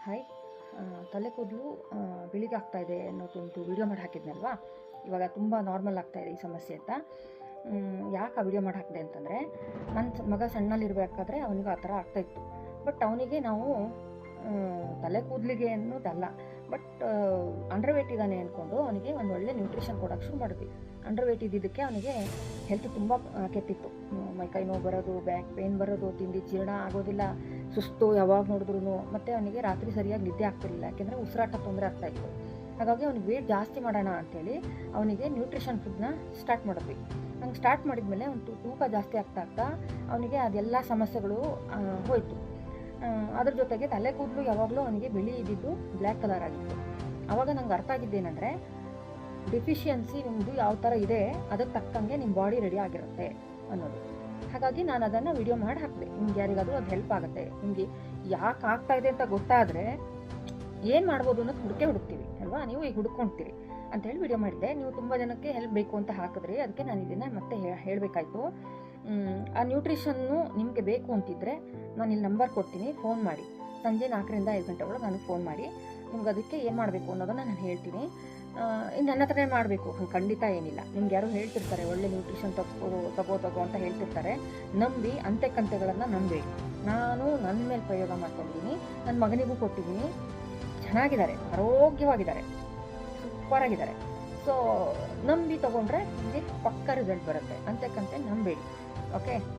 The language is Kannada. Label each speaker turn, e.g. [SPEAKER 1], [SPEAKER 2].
[SPEAKER 1] ಹಾಯ್. ತಲೆ ಕೂದಲು ಬೆಳಿಗ್ಗೆ ಆಗ್ತಾಯಿದೆ ಅನ್ನೋದೊಂದು ವಿಡಿಯೋ ಮಾಡಿ ಹಾಕಿದ್ನಲ್ವಾ. ಇವಾಗ ತುಂಬ ನಾರ್ಮಲ್ ಆಗ್ತಾಯಿದೆ ಈ ಸಮಸ್ಯೆ ಅಂತ. ಯಾಕೆ ಆ ವಿಡಿಯೋ ಮಾಡಿ ಹಾಕಿದೆ ಅಂತಂದರೆ, ನನ್ನ ಮಗ ಸಣ್ಣಲ್ಲಿರಬೇಕಾದ್ರೆ ಅವನಿಗೆ ಆ ಥರ ಆಗ್ತಾಯಿತ್ತು. ಬಟ್ ಅವನಿಗೆ ನಾವು ತಲೆ ಕೂದಲಿಗೆ ಅನ್ನೋದಲ್ಲ, ಬಟ್ ಅಂಡರ್ ವೇಟ್ ಇದ್ದಾನೆ ಅಂದ್ಕೊಂಡು ಅವನಿಗೆ ಒಂದು ಒಳ್ಳೆ ನ್ಯೂಟ್ರಿಷನ್ ಕೊಡೋಕ್ಕೆ ಶುರು ಮಾಡಿದ್ವಿ. ಅಂಡರ್ ವೇಟ್ ಇದ್ದಿದ್ದಕ್ಕೆ ಅವನಿಗೆ ಹೆಲ್ತ್ ತುಂಬ ಕೆಟ್ಟಿತ್ತು. ಮೈಕೈ ನೋವು ಬರೋದು, ಬ್ಯಾಕ್ ಪೇನ್ ಬರೋದು, ತಿಂಡಿ ಜೀರ್ಣ ಆಗೋದಿಲ್ಲ, ಸುಸ್ತು ಯಾವಾಗ ನೋಡಿದ್ರು, ಮತ್ತು ಅವನಿಗೆ ರಾತ್ರಿ ಸರಿಯಾಗಿ ನಿದ್ದೆ ಆಗ್ತಿರಲಿಲ್ಲ, ಯಾಕೆಂದರೆ ಉಸಿರಾಟ ತೊಂದರೆ ಆಗ್ತಾಯಿತ್ತು. ಹಾಗಾಗಿ ಅವ್ನಿಗೆ ವೇಟ್ ಜಾಸ್ತಿ ಮಾಡೋಣ ಅಂಥೇಳಿ ಅವನಿಗೆ ನ್ಯೂಟ್ರಿಷನ್ ಫುಡ್ನ ಸ್ಟಾರ್ಟ್ ಮಾಡಿದ್ವಿ. ಹಂಗೆ ಸ್ಟಾರ್ಟ್ ಮಾಡಿದ್ಮೇಲೆ ಒಂದು ತೂಕ ಜಾಸ್ತಿ ಆಗ್ತಾ ಅವನಿಗೆ ಅದೆಲ್ಲ ಸಮಸ್ಯೆಗಳು ಹೋಯಿತು. ಅದ್ರ ಜೊತೆಗೆ ತಲೆ ಕೂದಲು ಯಾವಾಗಲೂ ಅವನಿಗೆ ಬಿಳಿ ಇದ್ದಿದ್ದು ಬ್ಲ್ಯಾಕ್ ಕಲರ್ ಆಗಿತ್ತು. ಆವಾಗ ನಂಗೆ ಅರ್ಥ ಆಗಿದ್ದೇನೆಂದರೆ, ಡೆಫಿಷಿಯನ್ಸಿ ನಿಮ್ಮದು ಯಾವ ಥರ ಇದೆ ಅದಕ್ಕೆ ತಕ್ಕಂಗೆ ನಿಮ್ಮ ಬಾಡಿ ರೆಡಿ ಆಗಿರುತ್ತೆ ಅನ್ನೋದು. ಹಾಗಾಗಿ ನಾನು ಅದನ್ನು ವಿಡಿಯೋ ಮಾಡಿ ಹಾಕಿದೆ. ನಿಮ್ಗೆ ಯಾರಿಗಾದರೂ ಅದು ಹೆಲ್ಪ್ ಆಗುತ್ತೆ. ನಿಮಗೆ ಯಾಕೆ ಆಗ್ತಾಯಿದೆ ಅಂತ ಗೊತ್ತಾದರೆ ಏನು ಮಾಡ್ಬೋದು ಅನ್ನೋದು ಹುಡುಕ್ತೀವಿ ಅಲ್ವಾ. ನೀವು ಈಗ ಹುಡ್ಕೊಳ್ತೀರಿ ಅಂಥೇಳಿ ವಿಡಿಯೋ ಮಾಡಿದ್ದೆ. ನೀವು ತುಂಬ ಜನಕ್ಕೆ ಹೆಲ್ಪ್ ಬೇಕು ಅಂತ ಹಾಕಿದ್ರಿ, ಅದಕ್ಕೆ ನಾನು ಇದನ್ನು ಮತ್ತೆ ಹೇಳಬೇಕಾಯ್ತು. ಆ ನ್ಯೂಟ್ರಿಷನ್ನು ನಿಮಗೆ ಬೇಕು ಅಂತಿದ್ದರೆ ನಾನು ಇಲ್ಲಿ ನಂಬರ್ ಕೊಡ್ತೀನಿ, ಫೋನ್ ಮಾಡಿ. ಸಂಜೆ 4ರಿಂದ 5 ಗಂಟೆ ಒಳಗೆ ನನಗೆ ಫೋನ್ ಮಾಡಿ. ನಿಮ್ಗೆ ಅದಕ್ಕೆ ಏನು ಮಾಡಬೇಕು ಅನ್ನೋದನ್ನು ನಾನು ಹೇಳ್ತೀನಿ. ಇನ್ನು ನನ್ನ ಹತ್ರನೇ ಮಾಡಬೇಕು ಹಂಗೆ ಖಂಡಿತ ಏನಿಲ್ಲ. ನಿಮ್ಗೆ ಯಾರು ಹೇಳ್ತಿರ್ತಾರೆ ಒಳ್ಳೆ ನ್ಯೂಟ್ರಿಷನ್ ತಗೋ ಅಂತ ಹೇಳ್ತಿರ್ತಾರೆ. ನಂಬಿ ಅಂತೆಕಂತೆಗಳನ್ನು ನಂಬೇಡಿ. ನಾನು ನನ್ನ ಮೇಲೆ ಪ್ರಯೋಗ ಮಾಡ್ಕೊಂಡಿದ್ದೀನಿ, ನನ್ನ ಮಗನಿಗೂ ಕೊಟ್ಟಿದ್ದೀನಿ. ಚೆನ್ನಾಗಿದ್ದಾರೆ, ಆರೋಗ್ಯವಾಗಿದ್ದಾರೆ, ಸೂಪರಾಗಿದ್ದಾರೆ. ಸೊ ನಂಬಿ ತೊಗೊಂಡ್ರೆ ನಿಮಗೆ ಪಕ್ಕ ರಿಸಲ್ಟ್ ಬರುತ್ತೆ. ಅಂತೆಕಂತೆ ನಂಬೇಡಿ. ಓಕೆ.